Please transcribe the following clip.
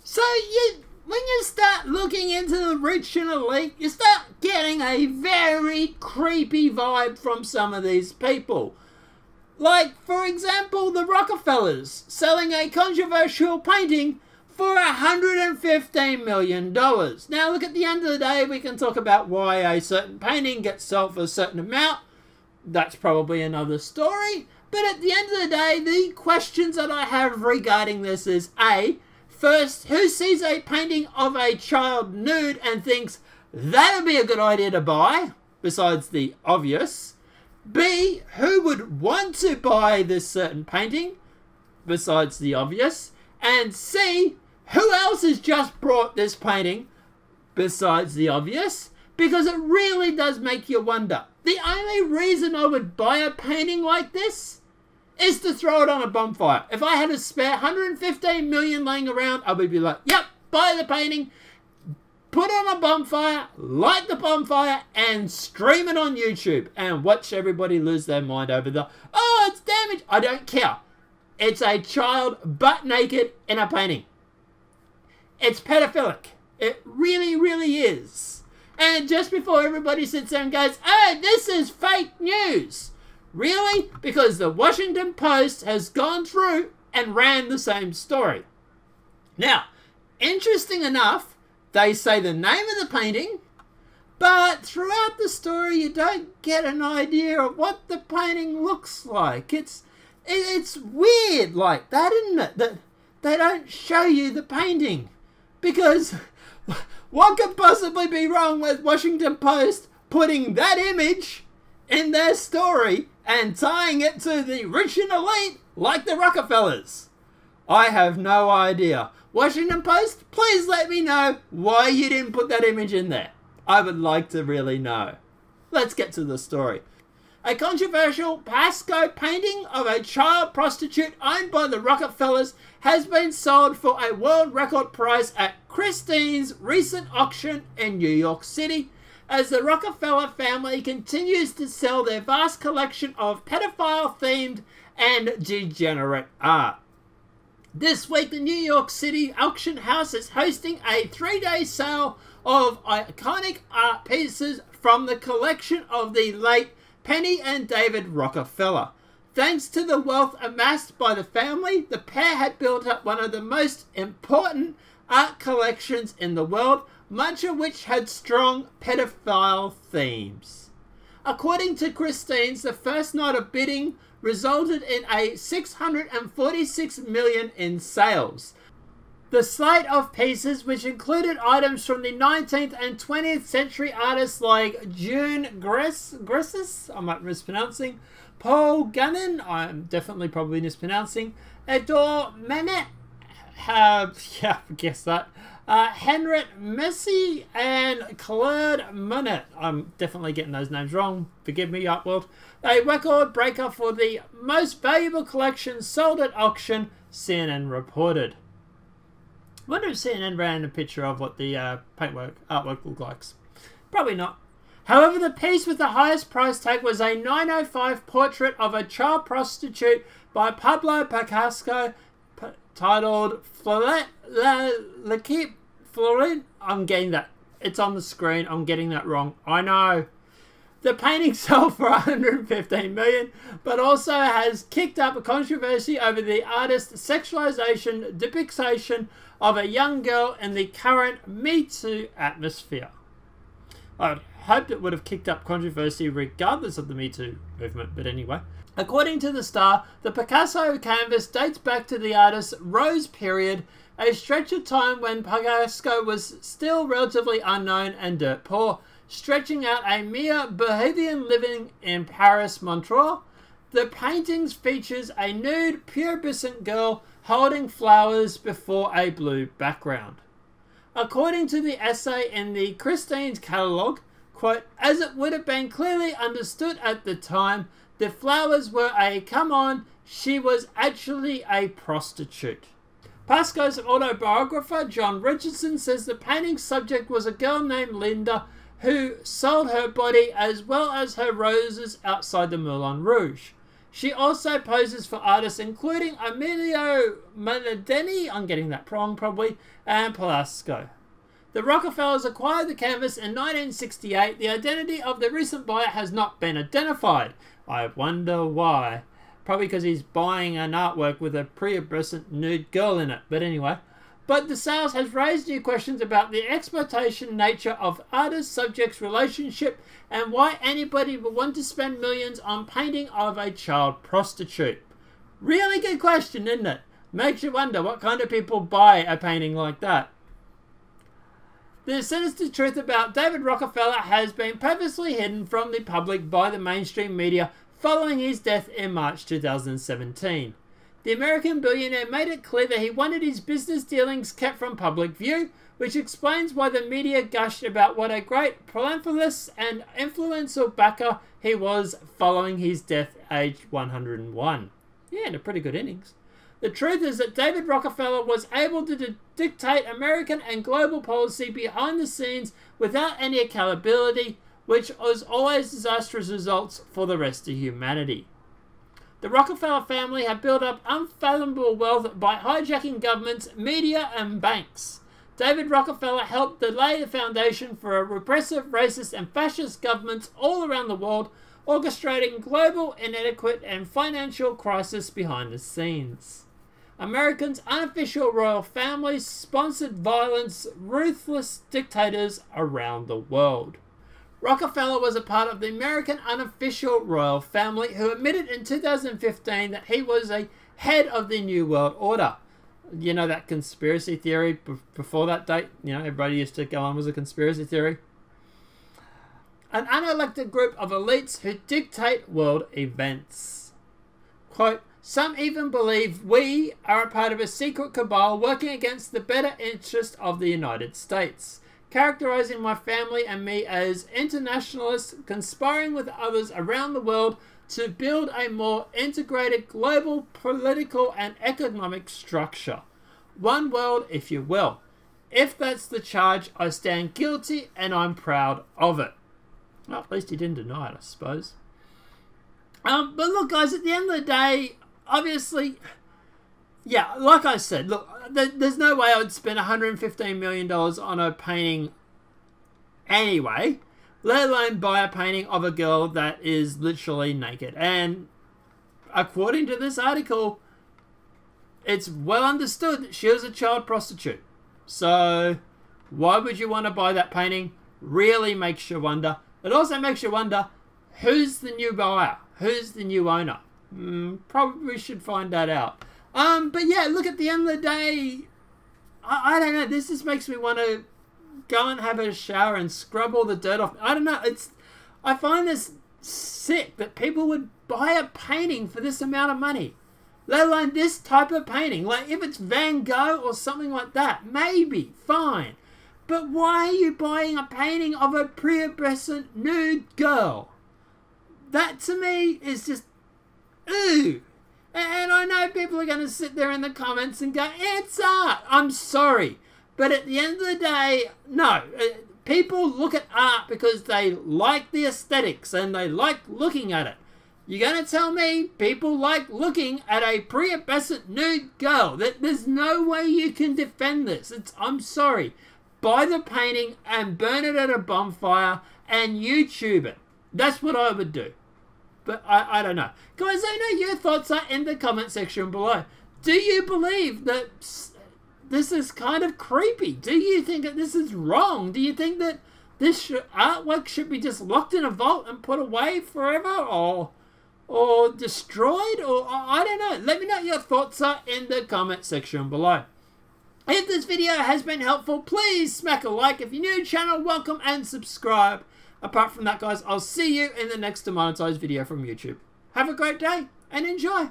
So when you start looking into the rich and elite, you start getting a very creepy vibe from some of these people. Like, for example, the Rockefellers selling a controversial painting for $115 million. Now, look, at the end of the day, we can talk about why a certain painting gets sold for a certain amount. That's probably another story. But at the end of the day, the questions that I have regarding this is A, first, who sees a painting of a child nude and thinks that would be a good idea to buy, besides the obvious? B, who would want to buy this certain painting, besides the obvious? And C, who else has just brought this painting, besides the obvious? Because it really does make you wonder. The only reason I would buy a painting like this is to throw it on a bonfire. If I had a spare 115 million laying around, I would be like, yep, buy the painting, put it on a bonfire, light the bonfire, and stream it on YouTube and watch everybody lose their mind over the, oh, it's damaged. I don't care. It's a child butt naked in a painting. It's pedophilic. It really, really is. And just before everybody sits there and goes, oh, this is fake news. Really? Because the Washington Post has gone through and ran the same story. Now, interesting enough, they say the name of the painting, but throughout the story you don't get an idea of what the painting looks like. It's weird like that, isn't it? That they don't show you the painting. Because what could possibly be wrong with Washington Post putting that image in their story and tying it to the rich and elite like the Rockefellers? I have no idea. Washington Post, please let me know why you didn't put that image in there. I would like to really know. Let's get to the story. A controversial Pasco painting of a child prostitute owned by the Rockefellers has been sold for a world record price at Christie's recent auction in New York City, as the Rockefeller family continues to sell their vast collection of pedophile-themed and degenerate art. This week, the New York City auction house is hosting a 3-day sale of iconic art pieces from the collection of the late Penny and David Rockefeller. Thanks to the wealth amassed by the family, the pair had built up one of the most important art collections in the world, much of which had strong pedophile themes. According to Christie's, the first night of bidding resulted in a $646 million in sales. The slate of pieces, which included items from the 19th and 20th century artists like June Gressis, I might be mispronouncing, Paul Gunnan, I'm definitely probably mispronouncing, Edor Manet, yeah, I guess that, Henriette Messi, and Claude Monet. I'm definitely getting those names wrong. Forgive me, art world. A record breaker for the most valuable collection sold at auction, CNN reported. I wonder if CNN ran a picture of what the artwork looked like. Probably not. However, the piece with the highest price tag was a 905 portrait of a child prostitute by Pablo Picasso, titled L'Equipe Floride. I'm getting that. It's on the screen. I'm getting that wrong. I know. The painting sold for $115 million, but also has kicked up a controversy over the artist's sexualization depiction of a young girl in the current Me Too atmosphere. I hoped it would have kicked up controversy regardless of the Me Too movement, but anyway. According to the Star, the Picasso canvas dates back to the artist's Rose period, a stretch of time when Picasso was still relatively unknown and dirt poor, stretching out a mere bohemian living in Paris, Montreux. The painting features a nude, pubescent girl holding flowers before a blue background. According to the essay in the Christie's catalogue, quote, as it would have been clearly understood at the time, the flowers were a come on, she was actually a prostitute. Pasco's autobiographer, John Richardson, says the painting's subject was a girl named Linda who sold her body as well as her roses outside the Moulin Rouge. She also poses for artists including Emilio Monadeni, I'm getting that wrong probably, and Pelasco. The Rockefellers acquired the canvas in 1968. The identity of the recent buyer has not been identified. I wonder why. Probably because he's buying an artwork with a prepubescent nude girl in it. But anyway. But the sales has raised new questions about the exploitation nature of artist-subject's relationship and why anybody would want to spend millions on painting of a child prostitute. Really good question, isn't it? Makes you wonder what kind of people buy a painting like that. The sinister truth about David Rockefeller has been purposely hidden from the public by the mainstream media following his death in March 2017. The American billionaire made it clear that he wanted his business dealings kept from public view, which explains why the media gushed about what a great philanthropist and influential backer he was following his death aged 101. Yeah, and a pretty good innings. The truth is that David Rockefeller was able to dictate American and global policy behind the scenes without any accountability, which was always disastrous results for the rest of humanity. The Rockefeller family have built up unfathomable wealth by hijacking governments, media, and banks. David Rockefeller helped to lay the foundation for a repressive, racist, and fascist governments all around the world, orchestrating global inadequate and financial crisis behind the scenes. Americans' unofficial royal families sponsored violence, ruthless dictators around the world. Rockefeller was a part of the American unofficial royal family who admitted in 2015 that he was a head of the New World Order. You know that conspiracy theory before that date? You know, everybody used to go on was a conspiracy theory. An unelected group of elites who dictate world events. Quote, some even believe we are a part of a secret cabal working against the better interest of the United States, characterizing my family and me as internationalists conspiring with others around the world to build a more integrated global political and economic structure. One world, if you will. If that's the charge, I stand guilty and I'm proud of it. Well, at least he didn't deny it, I suppose. But look, guys, at the end of the day, obviously, yeah, like I said, look, there's no way I would spend $115 million on a painting anyway, let alone buy a painting of a girl that is literally naked. And according to this article, it's well understood that she was a child prostitute. So why would you want to buy that painting? Really makes you wonder. It also makes you wonder, who's the new buyer? Who's the new owner? Probably should find that out. But yeah, look, at the end of the day, I don't know. This just makes me want to go and have a shower and scrub all the dirt off. I don't know. I find this sick that people would buy a painting for this amount of money. Let alone this type of painting. Like, if it's Van Gogh or something like that, maybe, fine. But why are you buying a painting of a prepubescent nude girl? That, to me, is just, ooh. And I know people are going to sit there in the comments and go, it's art. I'm sorry. But at the end of the day, no. People look at art because they like the aesthetics and they like looking at it. You're going to tell me people like looking at a prepubescent nude girl? There's no way you can defend this. I'm sorry. Buy the painting and burn it at a bonfire and YouTube it. That's what I would do. But I don't know. Guys, I know your thoughts are in the comment section below. Do you believe that this is kind of creepy? Do you think that this is wrong? Do you think that this artwork should be just locked in a vault and put away forever? Or destroyed? Or I don't know. Let me know your thoughts are in the comment section below. If this video has been helpful, please smack a like. If you're new to the channel, welcome and subscribe. Apart from that, guys, I'll see you in the next demonetized video from YouTube. Have a great day and enjoy.